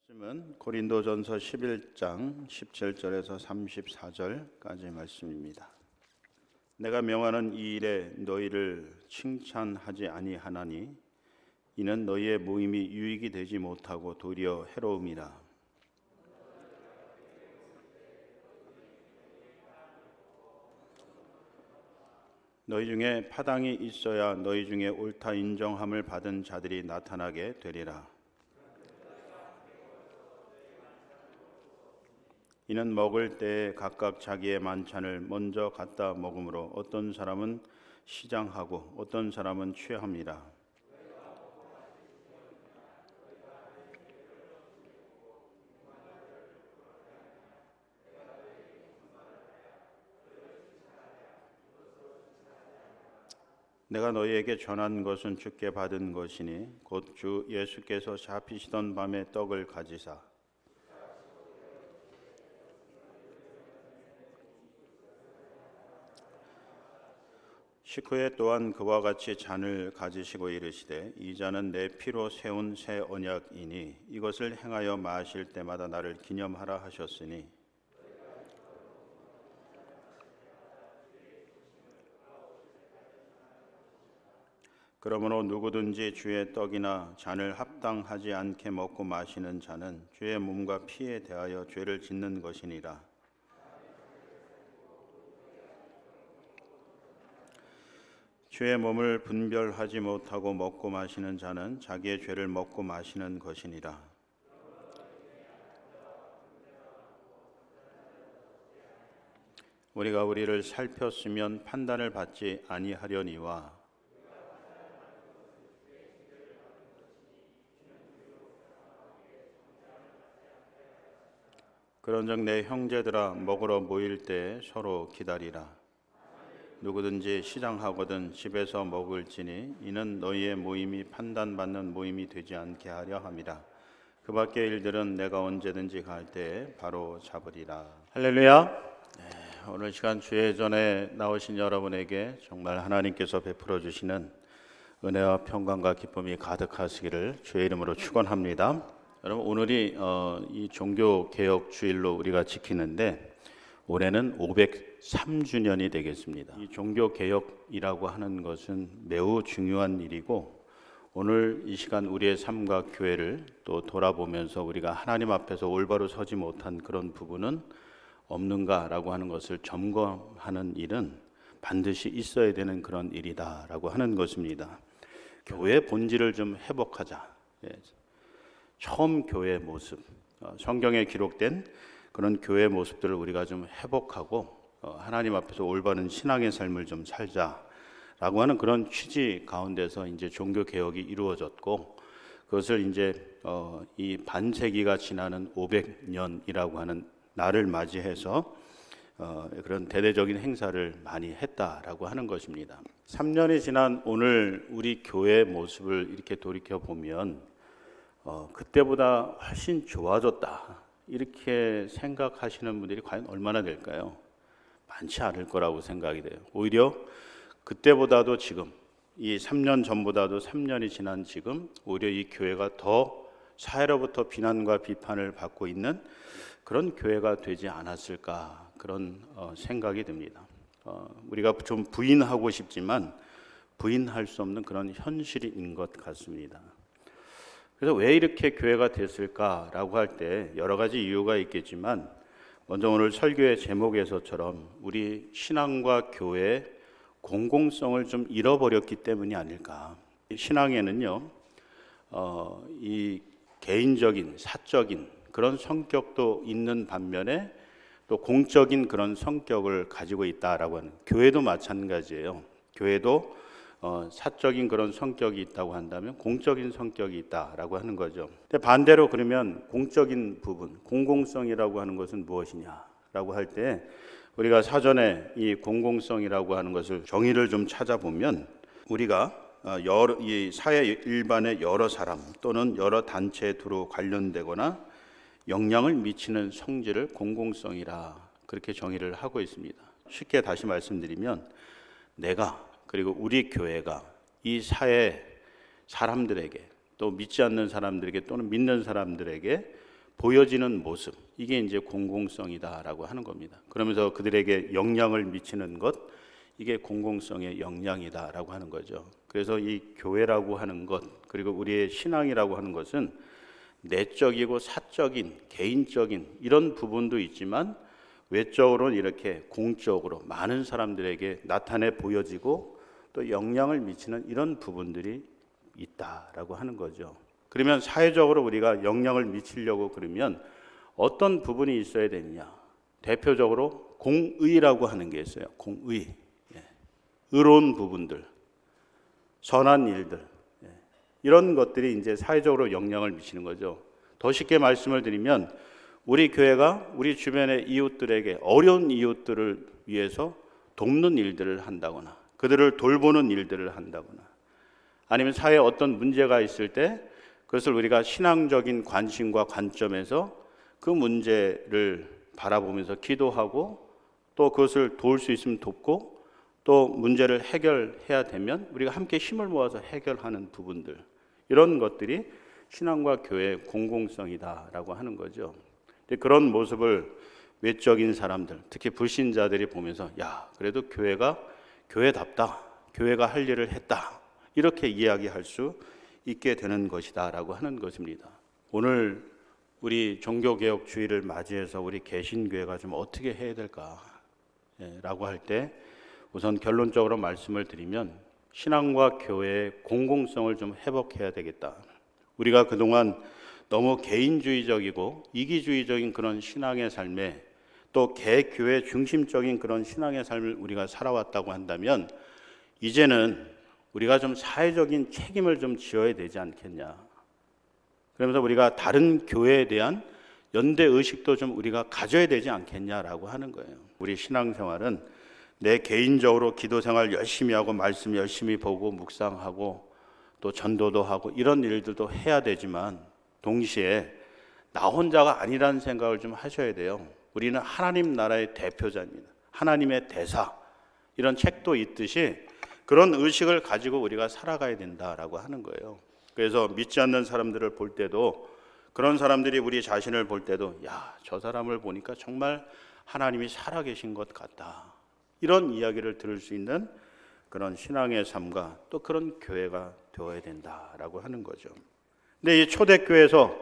말씀은 고린도전서 11장 17절에서 34절까지 말씀입니다. 내가 명하는 이 일에 너희를 칭찬하지 아니하나니 이는 너희의 모임이 유익이 되지 못하고 도리어 해로움이라. 너희 중에 파당이 있어야 너희 중에 옳다 인정함을 받은 자들이 나타나게 되리라. 이는 먹을 때에 각각 자기의 만찬을 먼저 갖다 먹으므로 어떤 사람은 시장하고 어떤 사람은 취합니다. 내가 너희에게 전한 것은 주께 받은 것이니 곧 주 예수께서 잡히시던 밤에 떡을 가지사 식후에 또한 그와 같이 잔을 가지시고 이르시되 이 잔은 내 피로 세운 새 언약이니 이것을 행하여 마실 때마다 나를 기념하라 하셨으니 그러므로 누구든지 주의 떡이나 잔을 합당하지 않게 먹고 마시는 자는 주의 몸과 피에 대하여 죄를 짓는 것이니라. 주의 몸을 분별하지 못하고 먹고 마시는 자는 자기의 죄를 먹고 마시는 것이니라. 우리가 우리를 살폈으면 판단을 받지 아니하려니와 그런즉 내 형제들아 먹으러 모일 때 서로 기다리라. 누구든지 시장하거든 집에서 먹을지니 이는 너희의 모임이 판단받는 모임이 되지 않게 하려 함이라. 그 밖의 일들은 내가 언제든지 갈 때에 바로 잡으리라. 할렐루야. 오늘 시간 주의 전에 나오신 여러분에게 정말 하나님께서 베풀어 주시는 은혜와 평강과 기쁨이 가득하시기를 주의 이름으로 축원합니다. 여러분, 오늘이 이 종교개혁 주일로 우리가 지키는데 올해는 503주년이 되겠습니다. 이 종교개혁이라고 하는 것은 매우 중요한 일이고 오늘 이 시간 우리의 삶과 교회를 또 돌아보면서 우리가 하나님 앞에서 올바로 서지 못한 그런 부분은 없는가라고 하는 것을 점검하는 일은 반드시 있어야 되는 그런 일이다라고 하는 것입니다. 교회의 본질을 좀 회복하자. 처음 교회의 모습, 성경에 기록된 그런 교회의 모습들을 우리가 좀 회복하고 하나님 앞에서 올바른 신앙의 삶을 좀 살자라고 하는 그런 취지 가운데서 이제 종교 개혁이 이루어졌고 그것을 이제 이 반세기가 지나는 500년이라고 하는 날을 맞이해서 그런 대대적인 행사를 많이 했다라고 하는 것입니다. 3년이 지난 오늘 우리 교회의 모습을 이렇게 돌이켜 보면 그때보다 훨씬 좋아졌다. 이렇게 생각하시는 분들이 과연 얼마나 될까요? 많지 않을 거라고 생각이 돼요. 오히려 그때보다도 지금 이 3년 전보다도 3년이 지난 지금 오히려 이 교회가 더 사회로부터 비난과 비판을 받고 있는 그런 교회가 되지 않았을까 그런 생각이 듭니다. 우리가 좀 부인하고 싶지만 부인할 수 없는 그런 현실인 것 같습니다. 그래서 왜 이렇게 교회가 됐을까라고 할 때 여러 가지 이유가 있겠지만 먼저 오늘 설교의 제목에서처럼 우리 신앙과 교회의 공공성을 좀 잃어버렸기 때문이 아닐까. 신앙에는요, 이 개인적인 사적인 그런 성격도 있는 반면에 또 공적인 그런 성격을 가지고 있다라고 하는, 교회도 마찬가지예요. 교회도 사적인 그런 성격이 있다고 한다면 공적인 성격이 있다라고 하는 거죠. 근데 반대로 그러면 공적인 부분, 공공성이라고 하는 것은 무엇이냐라고 할 때 우리가 사전에 이 공공성이라고 하는 것을 정의를 좀 찾아보면 우리가 이 사회 일반의 여러 사람 또는 여러 단체에 두루 관련되거나 영향을 미치는 성질을 공공성이라 그렇게 정의를 하고 있습니다. 쉽게 다시 말씀드리면 내가 그리고 우리 교회가 이 사회 사람들에게 또 믿지 않는 사람들에게 또는 믿는 사람들에게 보여지는 모습, 이게 이제 공공성이다라고 하는 겁니다. 그러면서 그들에게 영향을 미치는 것, 이게 공공성의 영향이다라고 하는 거죠. 그래서 이 교회라고 하는 것, 그리고 우리의 신앙이라고 하는 것은 내적이고 사적인, 개인적인 이런 부분도 있지만 외적으로는 이렇게 공적으로 많은 사람들에게 나타내 보여지고 또 영향을 미치는 이런 부분들이 있다라고 하는 거죠. 그러면 사회적으로 우리가 영향을 미치려고 그러면 어떤 부분이 있어야 되느냐? 대표적으로 공의라고 하는 게 있어요. 공의, 의로운 부분들, 선한 일들, 이런 것들이 이제 사회적으로 영향을 미치는 거죠. 더 쉽게 말씀을 드리면 우리 교회가 우리 주변의 이웃들에게 어려운 이웃들을 위해서 돕는 일들을 한다거나 그들을 돌보는 일들을 한다거나 아니면 사회에 어떤 문제가 있을 때 그것을 우리가 신앙적인 관심과 관점에서 그 문제를 바라보면서 기도하고 또 그것을 도울 수 있으면 돕고 또 문제를 해결해야 되면 우리가 함께 힘을 모아서 해결하는 부분들, 이런 것들이 신앙과 교회의 공공성이다라고 하는 거죠. 그런 모습을 외적인 사람들, 특히 불신자들이 보면서 야, 그래도 교회가 교회답다, 교회가 할 일을 했다, 이렇게 이야기할 수 있게 되는 것이다 라고 하는 것입니다. 오늘 우리 종교개혁 주의를 맞이해서 우리 개신교회가 좀 어떻게 해야 될까 라고 할 때 우선 결론적으로 말씀을 드리면 신앙과 교회의 공공성을 좀 회복해야 되겠다. 우리가 그동안 너무 개인주의적이고 이기주의적인 그런 신앙의 삶에 또 개교회 중심적인 그런 신앙의 삶을 우리가 살아왔다고 한다면 이제는 우리가 좀 사회적인 책임을 좀 지어야 되지 않겠냐. 그러면서 우리가 다른 교회에 대한 연대 의식도 좀 우리가 가져야 되지 않겠냐라고 하는 거예요. 우리 신앙생활은 내 개인적으로 기도 생활 열심히 하고 말씀 열심히 보고 묵상하고 또 전도도 하고 이런 일들도 해야 되지만 동시에 나 혼자가 아니라는 생각을 좀 하셔야 돼요. 우리는 하나님 나라의 대표자입니다. 하나님의 대사, 이런 책도 있듯이 그런 의식을 가지고 우리가 살아가야 된다라고 하는 거예요. 그래서 믿지 않는 사람들을 볼 때도 그런 사람들이 우리 자신을 볼 때도 야, 저 사람을 보니까 정말 하나님이 살아계신 것 같다, 이런 이야기를 들을 수 있는 그런 신앙의 삶과 또 그런 교회가 되어야 된다라고 하는 거죠. 근데 이 초대교회에서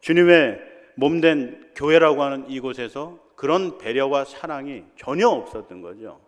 주님의 몸된 교회라고 하는 이곳에서 그런 배려와 사랑이 전혀 없었던 거죠.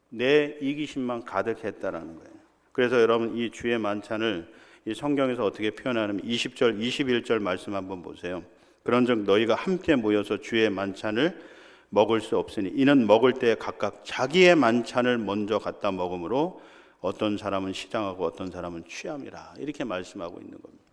내 이기심만 가득했다라는 거예요. 그래서 여러분 이 주의 만찬을 이 성경에서 어떻게 표현하냐면 20절, 21절 말씀 한번 보세요. 그런즉 너희가 함께 모여서 주의 만찬을 먹을 수 없으니 이는 먹을 때 각각 자기의 만찬을 먼저 갖다 먹으므로 어떤 사람은 시장하고 어떤 사람은 취함이라, 이렇게 말씀하고 있는 겁니다.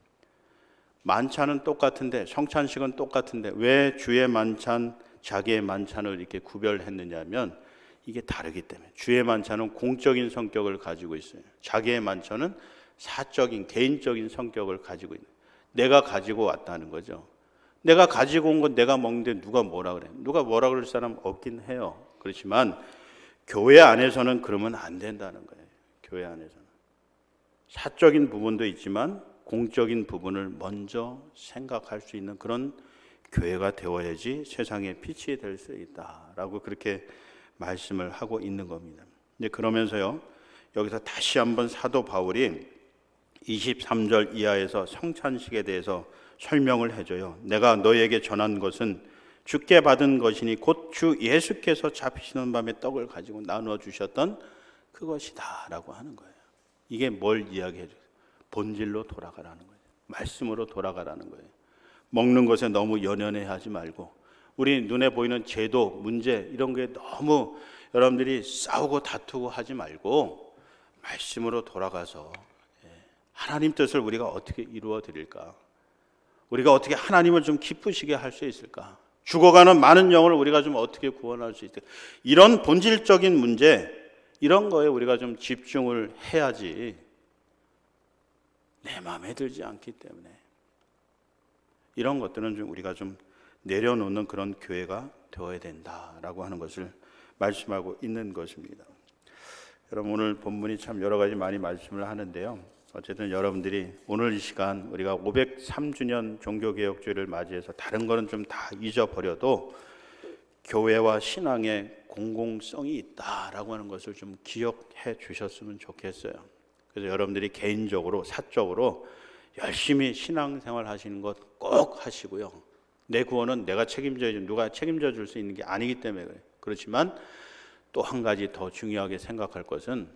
만찬은 똑같은데, 성찬식은 똑같은데 왜 주의 만찬, 자기의 만찬을 이렇게 구별했느냐면 이게 다르기 때문에. 주의 만찬은 공적인 성격을 가지고 있어요. 자기의 만찬은 사적인, 개인적인 성격을 가지고 있는, 내가 가지고 왔다는 거죠. 내가 가지고 온 건 내가 먹는데 누가 뭐라 그래? 누가 뭐라 그럴 사람 없긴 해요. 그렇지만 교회 안에서는 그러면 안 된다는 거예요. 교회 안에서는 사적인 부분도 있지만 공적인 부분을 먼저 생각할 수 있는 그런 교회가 되어야지 세상에 빛이 될 수 있다라고 그렇게 말씀을 하고 있는 겁니다. 이제 그러면서요, 여기서 다시 한번 사도 바울이 23절 이하에서 성찬식에 대해서 설명을 해줘요. 내가 너에게 전한 것은 주께 받은 것이니 곧 주 예수께서 잡히시는 밤에 떡을 가지고 나누어 주셨던 그것이다 라고 하는 거예요. 이게 뭘 이야기해 줘요? 본질로 돌아가라는 거예요. 말씀으로 돌아가라는 거예요. 먹는 것에 너무 연연해하지 말고 우리 눈에 보이는 제도, 문제 이런 게 너무 여러분들이 싸우고 다투고 하지 말고 말씀으로 돌아가서 하나님 뜻을 우리가 어떻게 이루어 드릴까? 우리가 어떻게 하나님을 좀 기쁘시게 할 수 있을까? 죽어가는 많은 영을 우리가 좀 어떻게 구원할 수 있을까? 이런 본질적인 문제, 이런 거에 우리가 좀 집중을 해야지 내 마음에 들지 않기 때문에 이런 것들은 좀 우리가 좀 내려놓는 그런 교회가 되어야 된다라고 하는 것을 말씀하고 있는 것입니다. 여러분 오늘 본문이 참 여러 가지 많이 말씀을 하는데요. 어쨌든 여러분들이 오늘 이 시간 우리가 503주년 종교개혁주의를 맞이해서 다른 거는 좀 다 잊어버려도 교회와 신앙의 공공성이 있다라고 하는 것을 좀 기억해 주셨으면 좋겠어요. 그래서 여러분들이 개인적으로 사적으로 열심히 신앙생활 하시는 것 꼭 하시고요. 내 구원은 내가 누가 책임져 줄 수 있는 게 아니기 때문에 그래요. 그렇지만 또 한 가지 더 중요하게 생각할 것은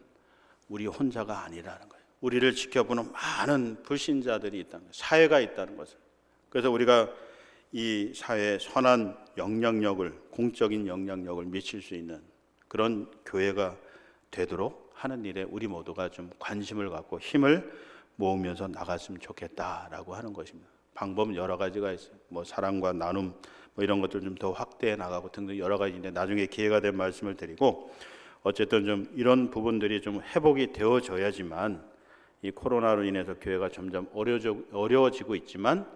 우리 혼자가 아니라는 거예요. 우리를 지켜보는 많은 불신자들이 있다는 거예요. 사회가 있다는 것을. 그래서 우리가 이 사회에 선한 영향력을, 공적인 영향력을 미칠 수 있는 그런 교회가 되도록 하는 일에 우리 모두가 좀 관심을 갖고 힘을 모으면서 나갔으면 좋겠다라고 하는 것입니다. 방법은 여러 가지가 있어요. 뭐 사랑과 나눔 뭐 이런 것들 좀 더 확대해 나가고 등등 여러 가지인데 나중에 기회가 되면 말씀을 드리고, 어쨌든 좀 이런 부분들이 좀 회복이 되어져야지만 이 코로나로 인해서 교회가 점점 어려워지고 있지만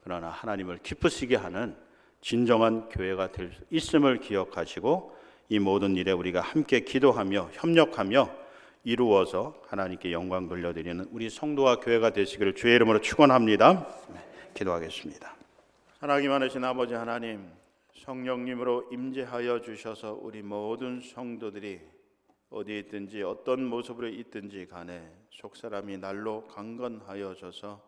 그러나 하나님을 기쁘시게 하는 진정한 교회가 될 수 있음을 기억하시고 이 모든 일에 우리가 함께 기도하며 협력하며 이루어서 하나님께 영광 돌려드리는 우리 성도와 교회가 되시기를 주의 이름으로 축원합니다. 기도하겠습니다. 사랑이 많으신 아버지 하나님, 성령님으로 임재하여 주셔서 우리 모든 성도들이 어디에 있든지 어떤 모습으로 있든지 간에 속사람이 날로 강건하여져서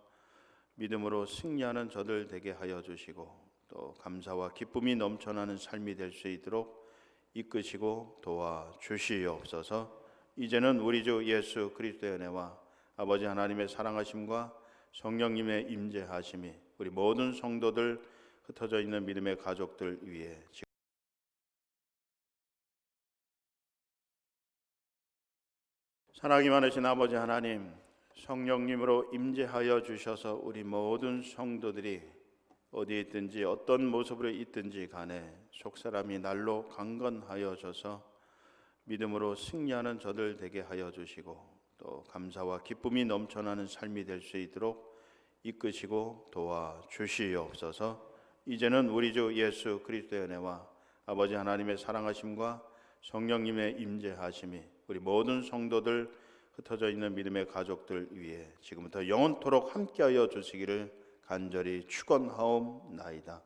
믿음으로 승리하는 저들 되게 하여 주시고 또 감사와 기쁨이 넘쳐나는 삶이 될 수 있도록 이끄시고 도와 주시옵소서. 이제는 우리 주 예수 그리스도의 은혜와 아버지 하나님의 사랑하심과 성령님의 임재하심이 우리 모든 성도들 흩어져 있는 믿음의 가족들 위해 사랑이 많으신 아버지 하나님, 성령님으로 임재하여 주셔서 우리 모든 성도들이 어디에 있든지 어떤 모습으로 있든지 간에 속사람이 날로 강건하여져서 믿음으로 승리하는 저들 되게 하여 주시고 또 감사와 기쁨이 넘쳐나는 삶이 될 수 있도록 이끄시고 도와 주시옵소서. 이제는 우리 주 예수 그리스도의 은혜와 아버지 하나님의 사랑하심과 성령님의 임재하심이 우리 모든 성도들 흩어져 있는 믿음의 가족들 위해 지금부터 영원토록 함께하여 주시기를 간절히 축원하옵나이다.